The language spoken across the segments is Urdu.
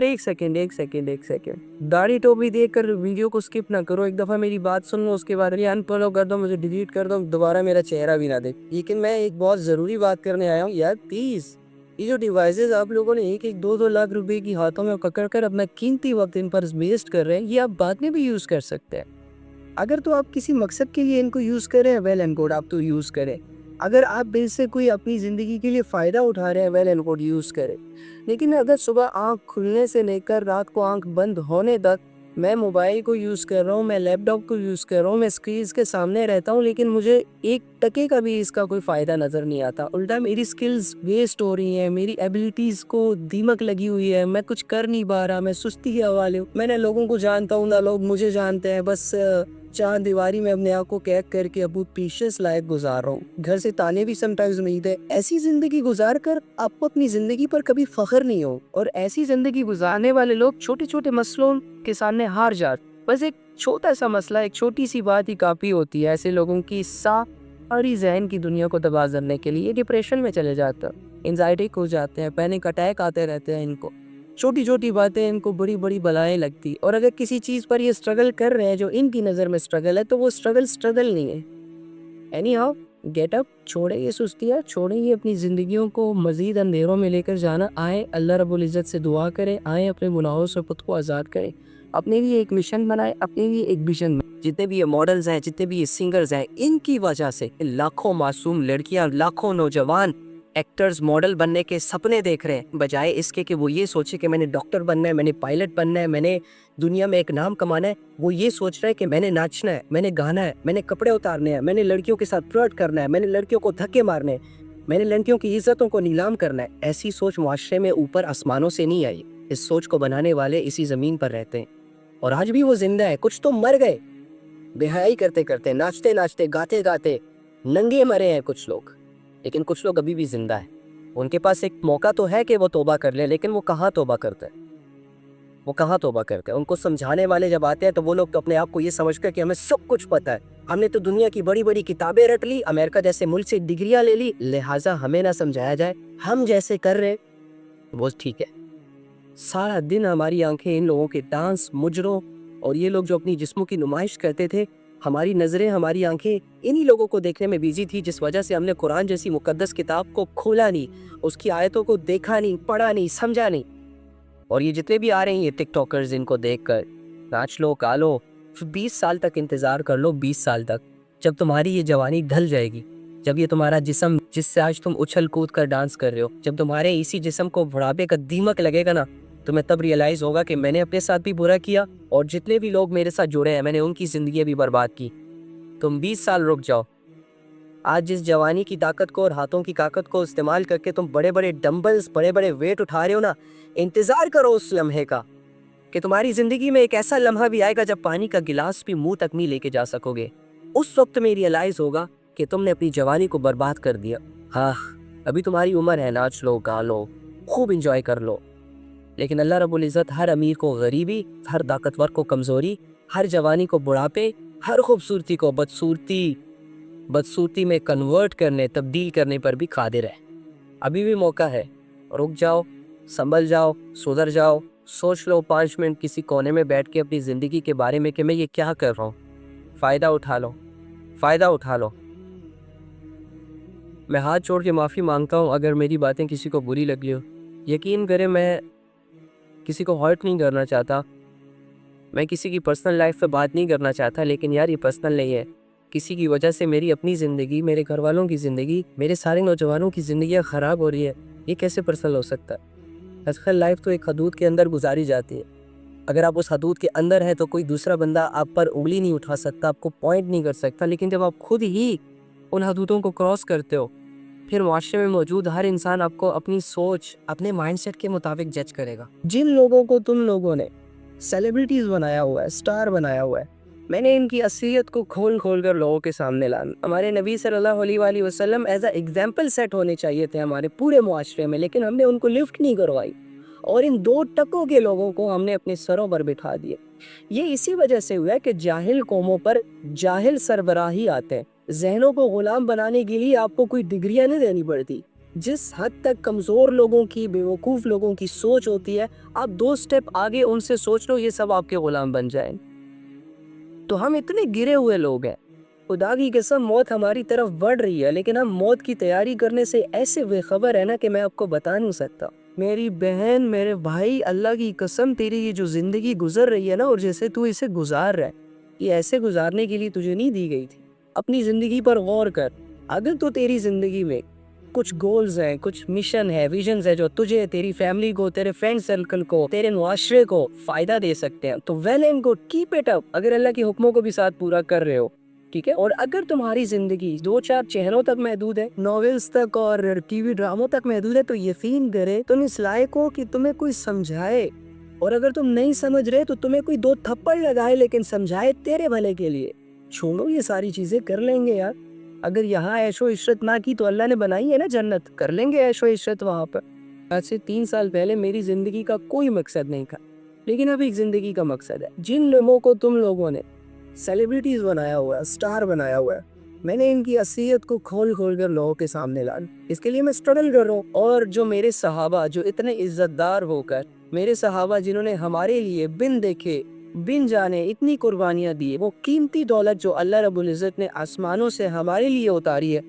ایک سیکنڈ داڑھی ٹوپی دیکھ کر ویڈیو کو سکپ نہ کرو. ایک دفعہ میری بات سن لو, اس کے بعد ان فالو کر دو, مجھے ڈیلیٹ کر دو, دوبارہ میرا چہرہ بھی نہ دیکھ. لیکن میں ایک بہت ضروری بات کرنے آیا ہوں یار, پلیز یہ جو ڈیوائسز آپ لوگوں نے 1-2 لاکھ روپے کی ہاتھوں میں پکڑ کر اپنا قیمتی وقت ان پر ویسٹ کر رہے ہیں, یہ آپ بعد میں بھی یوز کر سکتے ہیں. اگر تو آپ کسی مقصد کے لیے ان کو یوز کریں, ویل اینڈ گڈ, آپ تو یوز کریں. اگر آپ دل سے کوئی اپنی زندگی کے لیے فائدہ اٹھا رہے ہیں, ویل اینڈ گڈ, یوز کریں. لیکن اگر صبح آنکھ کھلنے سے لے کر رات کو آنکھ بند ہونے تک میں موبائل کو یوز کر رہا ہوں, میں لیپ ٹاپ کو یوز کر رہا ہوں, میں اسکرینز کے سامنے رہتا ہوں, لیکن مجھے 1% کا بھی اس کا کوئی فائدہ نظر نہیں آتا, الٹا میری سکلز ویسٹ ہو رہی ہیں, میری ایبلٹیز کو دیمک لگی ہوئی ہے, میں کچھ کر نہیں پا رہا, میں سستی کے حوالے ہوں. میں نے لوگوں کو جانتا ہوں نہ لوگ مجھے جانتے ہیں, بس چار دیواری میں اپنے آپ کو قید کر کے ابو پیشنس لائف گزار رہا ہوں. گھر سے تانے بھی سمٹائمز ملتے ہیں. ایسی زندگی گزار کر آپ کو اپنی زندگی پر کبھی فخر نہیں ہو, اور ایسی زندگی گزارنے والے لوگ چھوٹے چھوٹے مسئلوں کے سامنے ہار جاتے. بس ایک چھوٹا سا مسئلہ, ایک چھوٹی سی بات ہی کافی ہوتی ہے ایسے لوگوں کی ساری ذہن کی دنیا کو تباہ کرنے کے لیے. ڈپریشن میں چلے جاتے ہیں, انزائٹی ہو جاتے ہیں, پینک اٹیک آتے رہتے ہیں. ان کو چھوٹی چھوٹی باتیں ان کو بڑی بڑی بلائیں لگتی. اور اگر کسی چیز پر یہ سٹرگل کر رہے ہیں جو ان کی نظر میں سٹرگل ہے, تو وہ سٹرگل نہیں ہے. اینی ہاؤ, گیٹ اپ, چھوڑے یہ سستیاں, چھوڑے یہ اپنی زندگیوں کو مزید اندھیروں میں لے کر جانا. آئیں اللہ رب العزت سے دعا کریں, آئیں اپنے گناہوں سے خود کو آزاد کریں, اپنے لیے ایک مشن بنائیں, اپنے لیے ایک ویژن بنائیں. جتنے بھی یہ ماڈلز ہیں, جتنے بھی یہ سنگرز ہیں, ان کی وجہ سے لاکھوں معصوم لڑکیاں, لاکھوں نوجوان ایکٹرز ماڈل بننے کے سپنے دیکھ رہے ہیں, بجائے اس کے کہ وہ یہ سوچے کہ میں نے ڈاکٹر بننا ہے, میں نے پائلٹ بننا ہے, میں نے دنیا میں ایک نام کمانا ہے. وہ یہ سوچ رہا ہے کہ میں نے ناچنا ہے, میں نے گانا ہے, میں نے کپڑے اتارنے ہیں, میں نے لڑکیوں کے ساتھ فلرٹ کرنا ہے, میں نے لڑکیوں کو دھکے مارنے ہیں, میں نے لڑکیوں کی عزتوں کو نیلام کرنا ہے. ایسی سوچ معاشرے میں اوپر آسمانوں سے نہیں آئی. اس سوچ کو بنانے والے اسی زمین پر رہتے ہیں, اور آج بھی وہ زندہ ہے. کچھ تو مر گئے بے حیائی کرتے کرتے, ناچتے ناچتے, گاتے گاتے ننگے مرے ہیں کچھ لوگ, لیکن کچھ لوگ ابھی بھی زندہ ہیں. ان کے پاس ایک موقع تو ہے کہ وہ توبہ کر لے, لیکن وہ کہاں توبہ کرتے ہیں, وہ کہاں توبہ کرتے ہیں. ان کو سمجھانے والے جب آتے ہیں تو وہ لوگ تو اپنے آپ کو یہ سمجھتے ہیں کہ ہمیں سب کچھ پتہ ہے, ہم نے تو دنیا کی بڑی بڑی کتابیں رٹ لی, امریکہ جیسے ملک سے ڈگریاں لے لی, لہٰذا ہمیں نہ سمجھایا جائے, ہم جیسے کر رہے وہ ٹھیک ہے. سارا دن ہماری آنکھیں ان لوگوں کے ڈانس, مجروں, اور یہ لوگ جو اپنی جسموں کی نمائش کرتے تھے, ہماری نظریں, ہماری آنکھیں انہی لوگوں کو دیکھنے میں بیزی تھی, جس وجہ سے ہم نے قرآن جیسی مقدس کتاب کو کھولا نہیں, اس کی آیتوں کو دیکھا نہیں, پڑھا نہیں, سمجھا نہیں. اور یہ جتنے بھی آ رہے ہیں یہ ٹک ٹاکرز, ان کو دیکھ کر ناچ لو, گا لو, 20 سال تک انتظار کر لو, 20 سال تک, جب تمہاری یہ جوانی ڈھل جائے گی, جب یہ تمہارا جسم جس سے آج تم اچھل کود کر ڈانس کر رہے ہو, جب تمہارے اسی جسم کو بڑھاپے کا دیمک لگے گا نا, تمہیں تب ریئلائز ہوگا کہ میں نے اپنے ساتھ بھی برا کیا, اور جتنے بھی لوگ میرے ساتھ جڑے ہیں میں نے ان کی زندگیاں بھی برباد کی. تم 20 سال رک جاؤ. آج جس جوانی کی طاقت کو اور ہاتھوں کی طاقت کو استعمال کر کے تم بڑے بڑے ڈمبلز, بڑے بڑے ویٹ اٹھا رہے ہو نا, انتظار کرو اس لمحے کا کہ تمہاری زندگی میں ایک ایسا لمحہ بھی آئے گا جب پانی کا گلاس بھی منہ تک نہیں لے کے جا سکو گے. اس وقت میں ریئلائز ہوگا کہ تم نے اپنی جوانی کو برباد کر دیا. ہاں, ابھی تمہاری عمر ہے, ناچ لو, گا لو, خوب انجوائے کر لو, لیکن اللہ رب العزت ہر امیر کو غریبی, ہر طاقتور کو کمزوری, ہر جوانی کو بڑھاپے, ہر خوبصورتی کو بدصورتی میں کنورٹ کرنے, تبدیل کرنے پر بھی قادر ہے. ابھی بھی موقع ہے, رک جاؤ, سنبھل جاؤ, سدھر جاؤ, سوچ لو 5 منٹ کسی کونے میں بیٹھ کے اپنی زندگی کے بارے میں کہ میں یہ کیا کر رہا ہوں. فائدہ اٹھا لو, فائدہ اٹھا لو. میں ہاتھ چھوڑ کے معافی مانگتا ہوں اگر میری باتیں کسی کو بری لگی ہو. یقین کریں میں کسی کو ہرٹ نہیں کرنا چاہتا, میں کسی کی پرسنل لائف پہ بات نہیں کرنا چاہتا, لیکن یار یہ پرسنل نہیں ہے. کسی کی وجہ سے میری اپنی زندگی, میرے گھر والوں کی زندگی, میرے سارے نوجوانوں کی زندگیاں خراب ہو رہی ہے. یہ کیسے پرسنل ہو سکتا ہے؟ اصل لائف تو ایک حدود کے اندر گزاری جاتی ہے. اگر آپ اس حدود کے اندر ہیں تو کوئی دوسرا بندہ آپ پر انگلی نہیں اٹھا سکتا, آپ کو پوائنٹ نہیں کر سکتا. لیکن جب آپ خود ہی ان حدودوں کو کراس کرتے ہو, پھر معاشرے میں موجود ہر انسان آپ کو اپنی سوچ, اپنے مائنڈ سیٹ کے مطابق جج کرے گا. جن لوگوں کو تم لوگوں نے سیلیبریٹیز بنایا ہوا ہے, سٹار بنایا ہوا ہے, میں نے ان کی اصلیت کو کھول کر لوگوں کے سامنے لانا. ہمارے نبی صلی اللہ علیہ وآلہ وسلم ایز اے ایگزامپل سیٹ ہونے چاہیے تھے ہمارے پورے معاشرے میں, لیکن ہم نے ان کو لفٹ نہیں کروائی, اور ان 2 ٹکوں کے لوگوں کو ہم نے اپنے سروں پر بٹھا دیے. یہ اسی وجہ سے ہوا ہے کہ جاہل قوموں پر جاہل سربراہی آتے ہیں. ذہنوں کو غلام بنانے کے لیے آپ کو کوئی ڈگریاں نہیں دینی پڑتی, جس حد تک کمزور لوگوں کی، بیوقوف لوگوں کی سوچ ہوتی ہے، آپ 2 سٹیپ آگے ان سے سوچ لو، یہ سب آپ کے غلام بن جائیں۔ تو ہم اتنے گرے ہوئے لوگ ہیں، خدا کی قسم موت ہماری طرف بڑھ رہی ہے، لیکن ہم موت کی تیاری کرنے سے ایسے بے خبر ہے نا کہ میں آپ کو بتا نہیں سکتا۔ میری بہن، میرے بھائی، اللہ کی قسم تیری یہ جو زندگی گزر رہی ہے نا، اور جیسے تو اسے گزار رہا ہے، یہ ایسے گزارنے کے لیے تجھے نہیں دی گئی تھی۔ اپنی زندگی پر غور کر، اگر تو تیری زندگی میں کچھ گولز ہیں، کچھ مشن ہے، ویژنز ہے جو تجھے، تیری فیملی کو، تیرے فرینڈ سرکل کو، تیرے معاشرے کو فائدہ دے سکتے ہیں تو well and good, keep it up, اگر اللہ کے حکموں کو بھی ساتھ پورا کر رہے ہو، ٹھیک ہے۔ اور اگر تمہاری زندگی 2-4 چہروں تک محدود ہے، ناولز تک اور ٹی وی ڈراموں تک محدود ہے، تو یقین کرے تم اس لائق ہو کہ تمہیں کوئی سمجھائے، اور اگر تم نہیں سمجھ رہے تو تمہیں کوئی 2 تھپڑ لگائے لیکن سمجھائے تیرے بھلے کے لیے۔ چھوڑو یہ ساری چیزیں، کر لیں گے یار، اگر یہاں عیش و عشرت نہ کی تو اللہ نے بنائی ہے نا جنت، کر لیں گے عیش و عشرت وہاں پر۔ آج سے 3 سال پہلے میری زندگی کا کوئی مقصد نہیں تھا، لیکن اب ایک زندگی کا مقصد ہے۔ جن لوگوں کو تم لوگوں نے سیلیبریٹیز بنایا ہوا ہے، سٹار بنایا ہوا ہے، میں نے ان کی اصلیت کو کھول کر لوگوں کے سامنے لانا، اس کے لیے میں سٹرگل کر رہا ہوں۔ اور جو میرے صحابہ جو اتنے عزت دار ہو کر، میرے صحابہ جنہوں نے ہمارے لیے بن دیکھے بن جانے اتنی قربانیاں دی، وہ قیمتی دولت جو اللہ رب العزت نے آسمانوں سے ہمارے لیے اتاری ہے،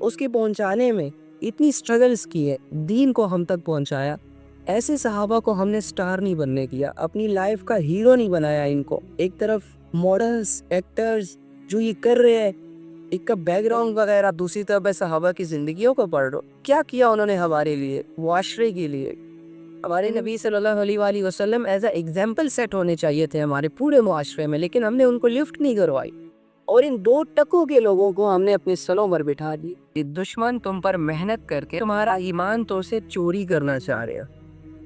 اس کے پہنچانے میں اتنی سٹرگلز کی ہے، دین کو ہم تک پہنچایا۔ ایسے صحابہ کو ہم نے سٹار نہیں بننے کیا، اپنی لائف کا ہیرو نہیں بنایا ان کو۔ ایک طرف ماڈلز، ایکٹرز جو یہ کر رہے ہیں، ایک کا بیک گراؤنڈ وغیرہ، دوسری طرف صحابہ کی زندگیوں کو پڑھ رہو، کیا کیا انہوں نے ہمارے لیے، معاشرے کے لیے۔ ہمارے نبی صلی اللہ علیہ وآلہ وسلم ایز اے ایگزامپل سیٹ ہونے چاہیے تھے ہمارے پورے معاشرے میں، لیکن ہم نے ان کو لفٹ نہیں کروائی، اور ان 2 ٹکوں کے لوگوں کو ہم نے اپنے سلوں پر بٹھا دی۔ یہ دشمن تم پر محنت کر کے تمہارا ایمان تو سے چوری کرنا چاہ رہے ہیں،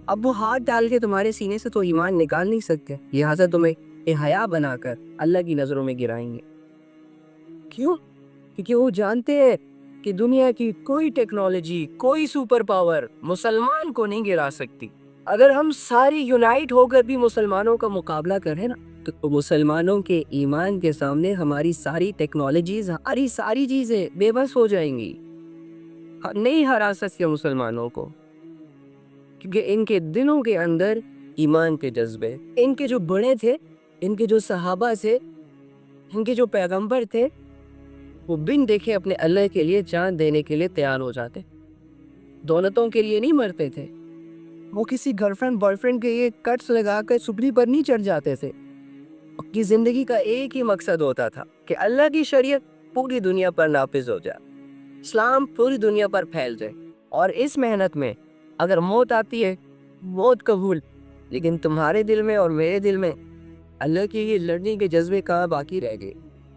اب وہ ہاتھ ڈال کے تمہارے سینے سے تو ایمان نکال نہیں سکتے، لہٰذا تمہیں حیا بنا کر اللہ کی نظروں میں گرائیں گے۔ کیوں؟ کیونکہ وہ جانتے ہیں کہ دنیا کی کوئی ٹیکنالوجی، کوئی سپر پاور مسلمان کو نہیں گرا سکتی۔ اگر ہم ساری یونائٹ ہو کر بھی مسلمانوں کا مقابلہ کریں نا، تو مسلمانوں کے ایمان کے سامنے ہماری ساری ٹیکنالوجیز، ہماری ساری چیزیں بے بس ہو جائیں گی، نہیں ہرا سکتے مسلمانوں کو، کیونکہ ان کے دلوں کے اندر ایمان کے جذبے، ان کے جو بڑے تھے، ان کے جو صحابہ تھے، ان کے جو پیغمبر تھے، وہ بن دیکھے اپنے اللہ کے لیے جان دینے کے لیے تیار ہو جاتے، دولتوں کے لیے نہیں مرتے تھے، وہ کسی گرل فرینڈ بوائے فرینڈ کے یہ کٹس لگا کر سپری پر نہیں چڑھ جاتے تھے۔ کی زندگی کا ایک ہی مقصد ہوتا تھا کہ اللہ کی شریعت پوری دنیا پر نافذ ہو جائے، اسلام پوری دنیا پر پھیل جائے، اور اس محنت میں اگر موت آتی ہے، موت قبول، لیکن تمہارے دل میں اور میرے دل میں اللہ کے یہ لڑنے کے جذبے کہاں باقی رہ گئے۔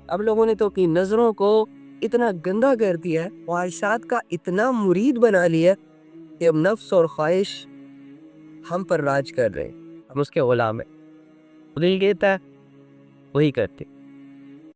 اب لوگوں نے تو اپنی نظروں کو اتنا گندا کر دیا ہے، خواہشات کا اتنا مرید بنا لیا کہ اب نفس اور خواہش ہم پر راج کر رہے ہیں، ہم اس کے غلام ہیں، دل کہتا ہے وہی کرتے۔